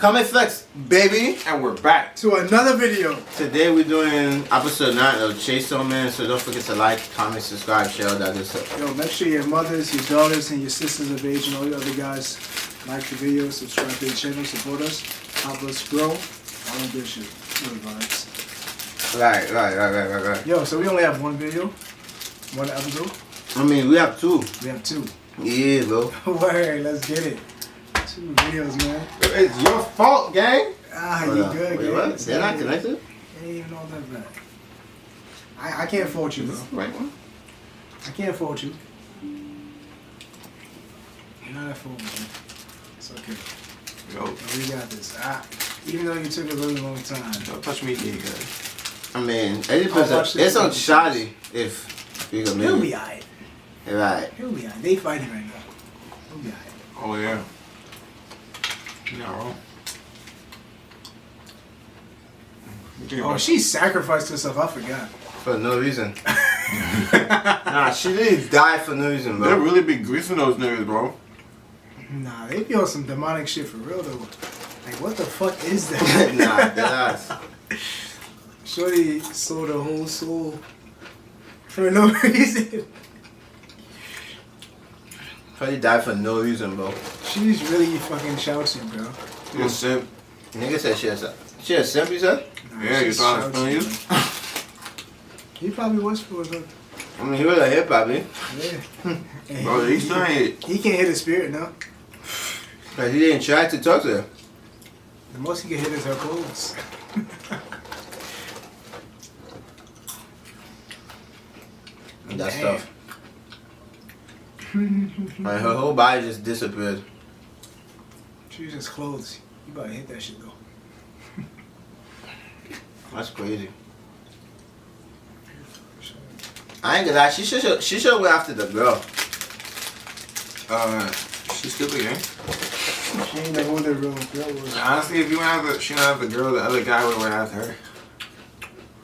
Comment Flex, baby. And we're back to another video. Today we're doing episode 9 of Chainsawman, so don't forget to like, comment, subscribe, share all that good stuff. Yo, make sure your mothers, your daughters, and your sisters of age and all your other guys like the video, subscribe to the channel, support us, help us grow. All that good shit. Good vibes. Right. Yo, so we only have one video? One episode? I mean, we have 2. We have 2. Yeah, bro. Word, let's get it. 2 videos, man. It's your fault, gang. You good, wait, gang. what? They're not connected? It ain't even all that bad. I can't fault you, bro. Is this the right one? I can't fault you. You're not at fault, man. It's okay. Yo, We got this. Even though you took a really long time. don't touch me, guys. I mean, it's on shoddy if you can He'll make be it. alright. Right. He'll be alright. They fighting right now. He'll be alright. Oh yeah. You're not wrong. Oh, she sacrificed herself. I forgot. For no reason. Nah, she really died for no reason, They bro. really be greasing those niggas, bro. Nah, they be on some demonic shit for real though. Like, what the fuck is that? Nah, that's... Shorty sold her whole soul for no reason. Probably died for no reason, bro. She's really fucking shouting, bro. You a simp. Nigga said she a simp, you said? Nah, Yeah, you she's thought I was shouting, feeling you? man. He probably was for her. I mean, he was a hip hop, Yeah. And Bro, he's not hit. he can't hit his spirit now. but he didn't try to talk to her. The most he can hit is her clothes. That's Damn. tough. Like, her whole body just disappeared. She was just clothes. You gotta hit that shit though. That's crazy. I ain't gonna lie, she should go after the girl. She's stupid, gang. She ain't never wonder real girl was. Honestly, if you went after, she went after the girl, the other guy would have went after her.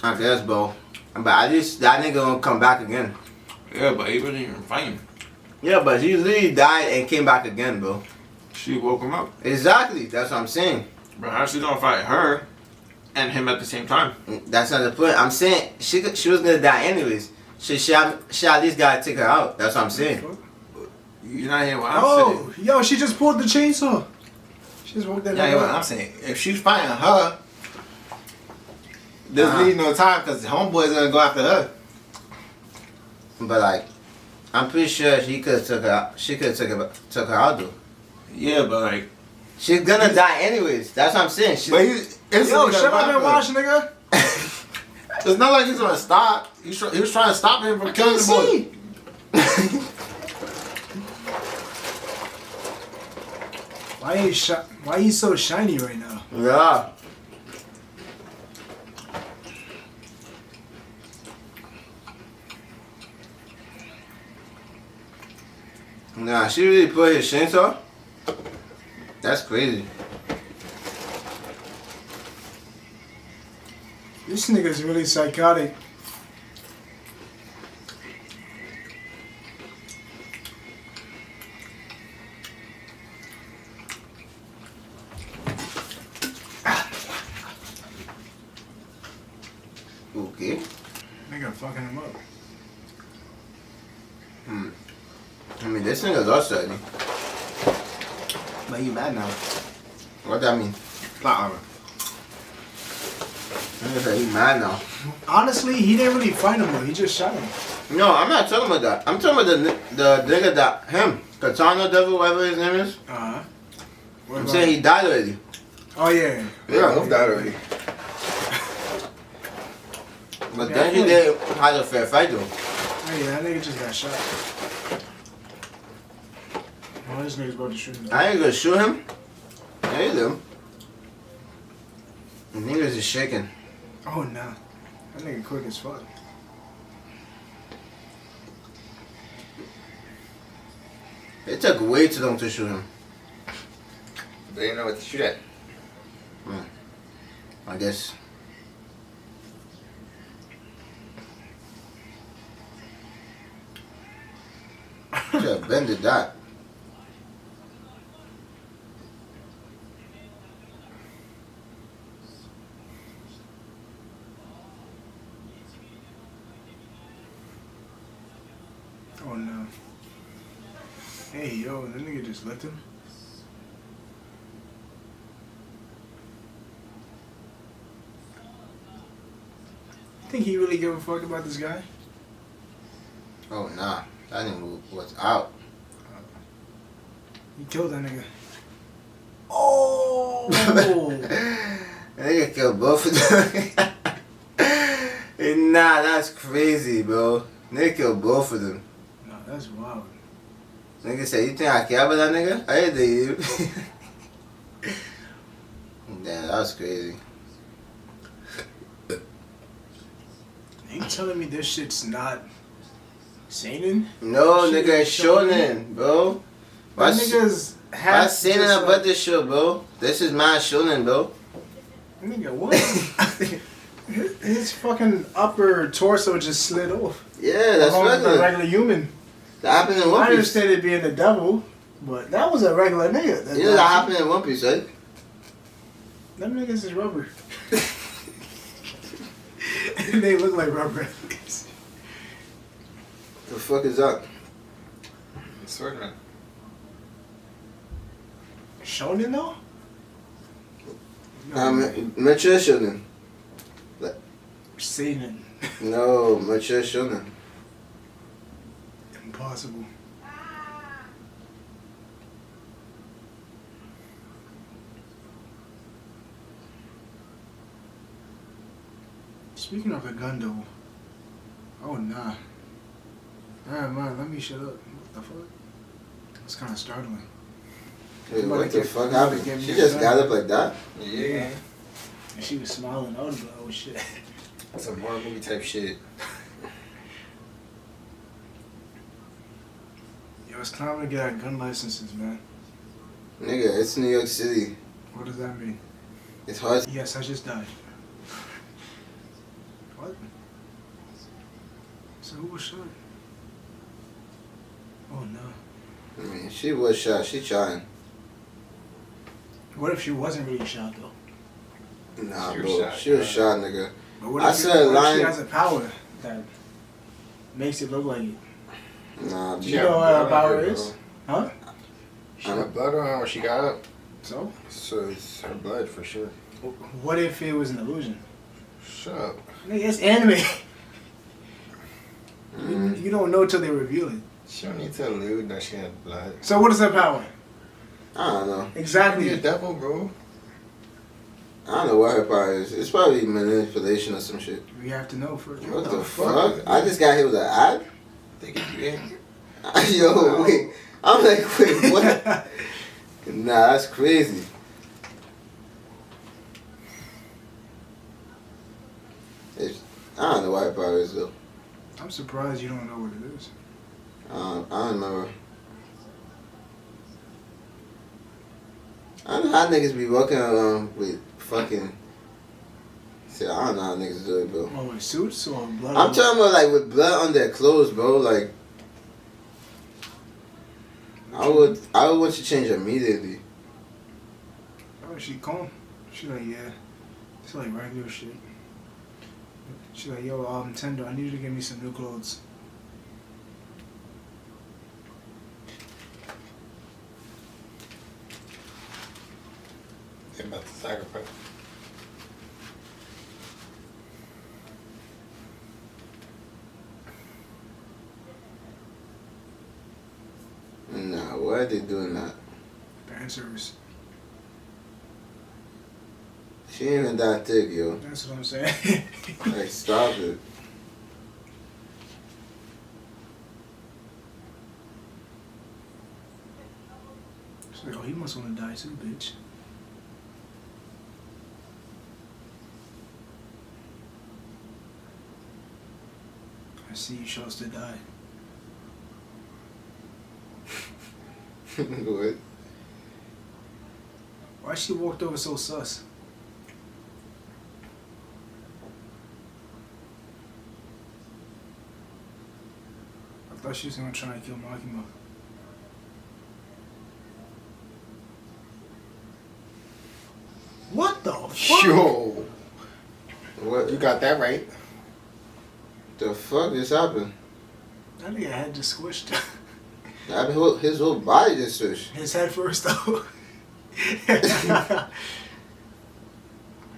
I guess, bro. But at least that nigga gonna come back again. Yeah, but he wasn't even fighting. Yeah, but he literally died and came back again, bro. She woke him up. Exactly, that's what I'm saying. Bro, how she gonna fight her and him at the same time? That's not the point. I'm saying she was gonna die anyways. She at least gotta take her out. That's what I'm saying. You're not hearing what I'm saying. Yo, she just pulled the chainsaw. She just walked that Yeah, what I'm saying. If she's fighting her, there's really no time because the homeboy's gonna go after her. But like, I'm pretty sure she could have took her out. She could have took her out though. Yeah, but like, She's gonna die anyways. That's what I'm saying. but he's Yo, shut up and watch, nigga. It's not like he's gonna stop. He was trying to stop him from killing the boy. Why he so shiny right now? Yeah. Nah, she really put his chainsaw? That's crazy. This nigga's really psychotic. Okay. Nigga fucking him up. I mean, this nigga's upsetting. But you mad now? What that mean? Plot armor. Nigga said he mad now. Honestly, he didn't really fight him though. He just shot him. No, I'm not talking about that. I'm talking about the nigga that, him. Katana Devil, whatever his name is. Uh-huh. I'm saying he died already. Oh yeah. Yeah, I died already. But Yeah, then I he feel did have a fair fight though. Oh yeah, that nigga just got shot. Oh, this nigga's about to shoot him. I ain't gonna shoot him. I hit him. The niggas is shaking. Oh nah. That nigga quick as fuck. It took way too long to shoot him. They didn't know what to shoot at. I guess. Should have bended that. Hey, yo, that nigga just left him. Think he really give a fuck about this guy? Oh nah, that nigga was out. He killed that nigga. Oh! That nigga killed both of them. Nah, that's crazy, bro. Nigga killed both of them. Nah, that's wild. Nigga said, you think I care about that nigga? I hate you. Damn, that was crazy. You telling me this shit's not seinen? No, Shit nigga, is it's shonen, bro. That Why nigga's why half seinen just about this shit, bro? This is my shonen, bro. Nigga, what? His fucking upper torso just slid off. Yeah, that's Along with a regular. regular human. That happened in I One Piece. understand it being the devil, but that was a regular nigga. You know that happened in One Piece, right? Them niggas is rubber. They look like rubber. The fuck is that? Swordman. Shonen though? Mature shonen. Seinen. No, mature shonen. Impossible. Speaking of the gun though, oh nah. Alright man, let me shut up. What the fuck? It's kinda startling. Wait, Somebody what the get- fuck somebody happened? get me She a just gun. got up like that? Yeah. And she was smiling. I was like, oh shit. That's some horror movie type shit. Yo, it's time to get our gun licenses, man. Nigga, it's New York City. What does that mean? It's hard. Yes, I just died. What? So who was shot? Oh no. I mean, she was shot. She trying. What if she wasn't really shot though? Nah, She was bro. shot, She was yeah. shot, nigga. But what I if, said what if lying- she has a power that makes it look like it? Nah, Do bro. you know what her blood on power her, is? Huh? She got blood on her when she got up. So? So it's her blood for sure. What if it was an illusion? Shut up. Nigga, it's anime. Mm. You don't know till they reveal it. She don't need to allude that she had blood. So what is her power? I don't know. Exactly. You're a devil, bro. I don't know what her power is. It's probably manipulation or some shit. We have to know first. What the fuck? I just got hit with an ad? Thinking you in. Yo, wait. I'm like, wait, what? Nah, that's crazy. I don't know what her power is, though. I'm surprised you don't know what it is. I don't remember. I don't know how niggas be walking around with fucking. See, I don't know how niggas do it, bro. Oh, with suits or blood? I'm talking about like with blood on their clothes, bro. Like, I would want you to change immediately. Oh, she calm. She like, yeah. It's like regular shit. She like, yo, Tendo, I need you to give me some new clothes. They're about to sacrifice. Nah, why are they doing that? Fan service. She ain't even that thick, yo. That's what I'm saying. Like, stop it. She's like, oh, he must want to die too, bitch. I see you chose to die. What? Why she walked over so sus? I thought she was gonna try and kill Makima. What the fuck? Yo. What You got that right. the fuck just happened? That nigga had just squished. His whole body just switched. His head first though.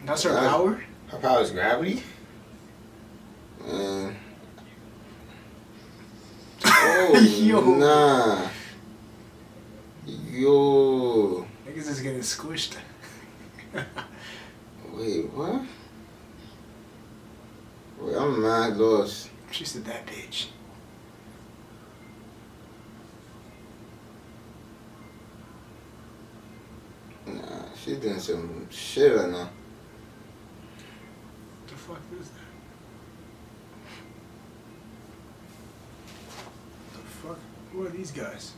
That's her power? Her power is gravity? Man. Oh, Yo. nah. Yo. Niggas is getting squished. Wait, what? Wait, I'm mad lost. She said that bitch. Nah, she's doing some shit right now. What the fuck is that? What the fuck? Who are these guys?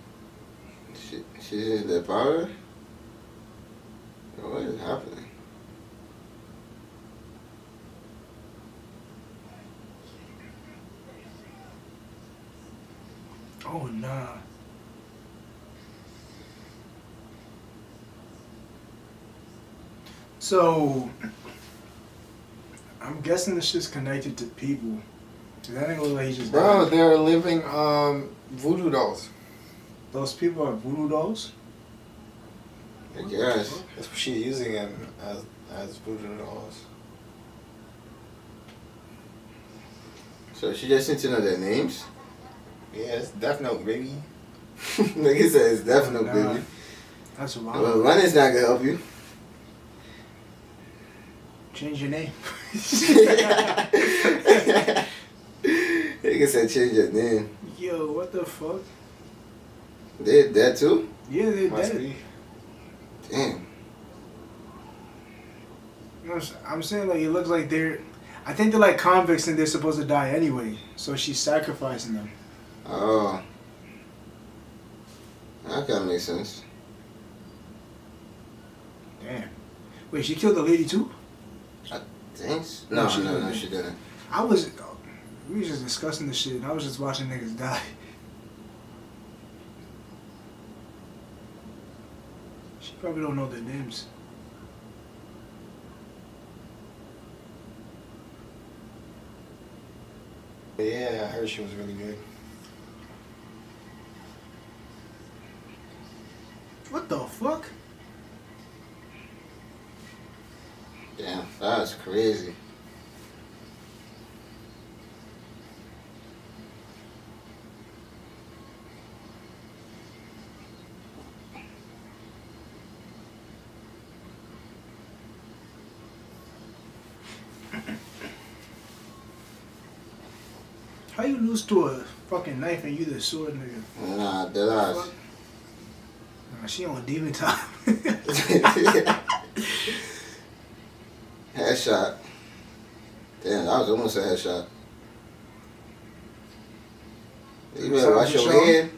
She's in the power? What is happening? Oh nah. So I'm guessing this shit's connected to people. That ain't look like he just Bro, died. they're living voodoo dolls. Those people are voodoo dolls? I guess. That's what she's using them as voodoo dolls. So she just needs to know their names? Yeah, it's Death Note, baby. Nigga said it's definitely Nah. baby. That's Well, wild. money's not gonna help you. Change your name. Nigga said change your name. Yo, what the fuck? They dead too? Yeah, they're Must dead. be. Damn. You know, I'm saying like it looks like they're. I think they're like convicts and they're supposed to die anyway. So she's sacrificing them. Oh. That kinda makes sense. Damn. Wait, she killed the lady too? Thanks? No, No, she no, didn't. she didn't. We was just discussing this shit and I was just watching niggas die. She probably don't know their names. Yeah, I heard she was really good. What the fuck? Damn, that's crazy. How you lose to a fucking knife and you the sword nigga? Nah, dead ass. Nah, she on demon time. Headshot. Damn, that was almost a headshot. You better watch your head.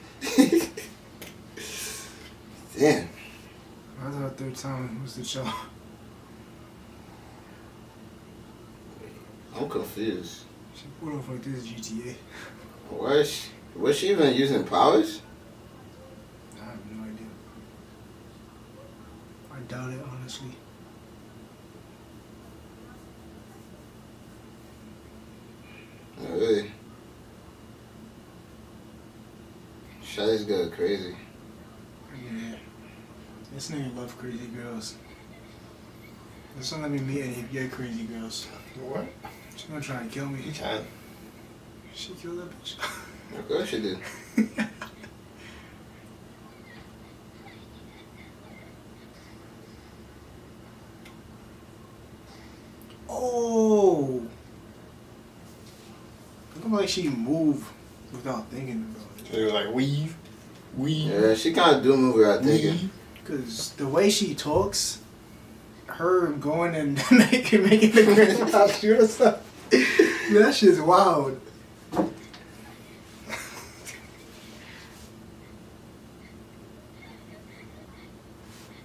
Damn. That's our third time. Who's the show? I'm confused. She pulled off like this GTA. Was she even using powers? I have no idea. I doubt it, honestly. Not really. Shawty's go crazy. Yeah. This nigga love crazy girls. Just don't let me meet any of your crazy girls. What? She's gonna try and kill me. You can. She killed that bitch. Of course she did. Oh! Look like she moved without thinking about it. So it was like weave. Yeah, she kind of do move without thinking. Because the way she talks, her going and making the grandpa shoot or stuff, that shit's wild.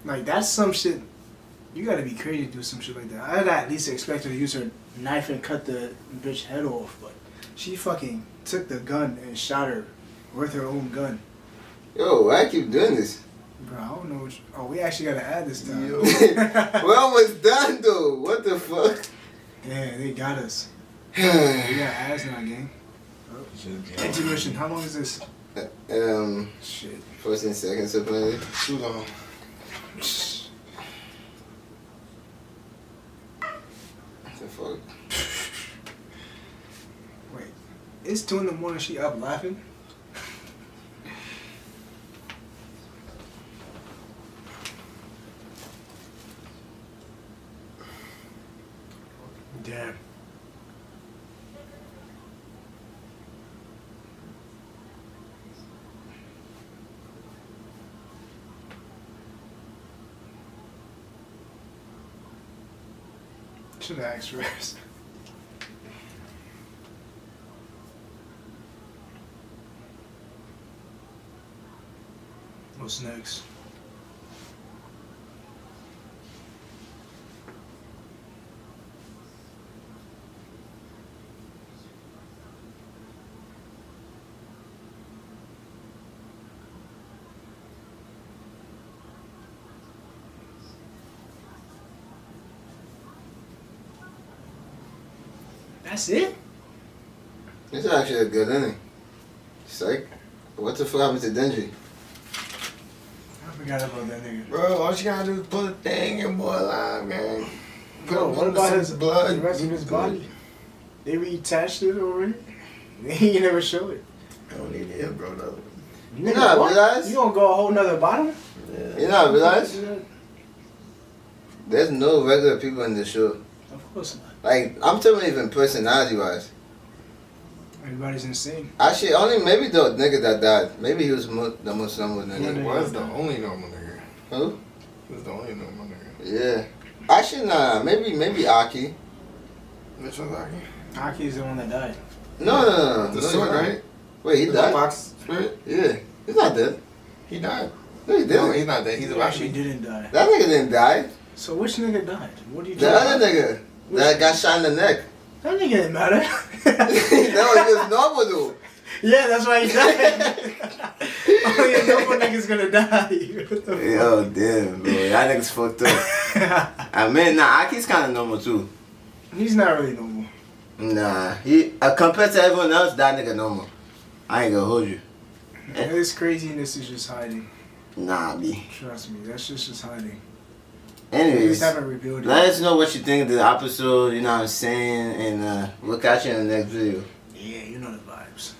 Like, that's some shit. You gotta be crazy to do some shit like that. I'd at least expect her to use her knife and cut the bitch head off, but she fucking took the gun and shot her with her own gun. Yo, why I keep doing this? Bro, I don't know. Oh, we actually gotta add this time. Yo. We're almost done though. What the fuck? Yeah, they got us. We got ads now, gang. Intermission. How long is this? Shit. First and second, supposedly. Too long. What the fuck? Wait, it's 2 in the morning. She up laughing. Damn. Should have asked first. What's next? That's it? This is actually a good inning. Psych. What the fuck happened to Denji? I forgot about that nigga. Bro, all you gotta do is put a thing in boy alive, man. Bro, what about his blood? the rest of his body? They reattached it already? He never show it. I don't need it, bro. No. You not what? realize? You gonna go a whole nother bottom? Yeah. You not realize? There's no regular people in this show. Of course not. Like, I'm talking even personality wise. Everybody's insane. Actually, only maybe the nigga that died. Maybe he was the most normal He nigga. was the only normal nigga. Who? He was the only normal nigga. Yeah. Actually, nah. Maybe Aki. Which one's Aki? Aki's the one that died. No. The sword, right? Wait, he The died? fox spirit? Yeah. He's not dead. He died. No, he No, didn't. he's not dead. He's He about actually to. didn't die. That nigga didn't die. So which nigga died? What do you The other nigga. That got shot in the neck. That nigga didn't matter. No, he was normal though. Yeah, that's why he died. Only a normal nigga's gonna die. What the Yo, damn, bro. That nigga's fucked up. fuck? I mean, nah, Aki's kind of normal too. He's not really normal. Nah, he compared to everyone else, that nigga normal. I ain't gonna hold you. His craziness is just hiding. Nah, B. Trust me, that's just hiding. They Anyways, just haven't revealed it. let us know what you think of the episode, you know what I'm saying, and we'll catch you in the next video. Yeah, you know the vibes.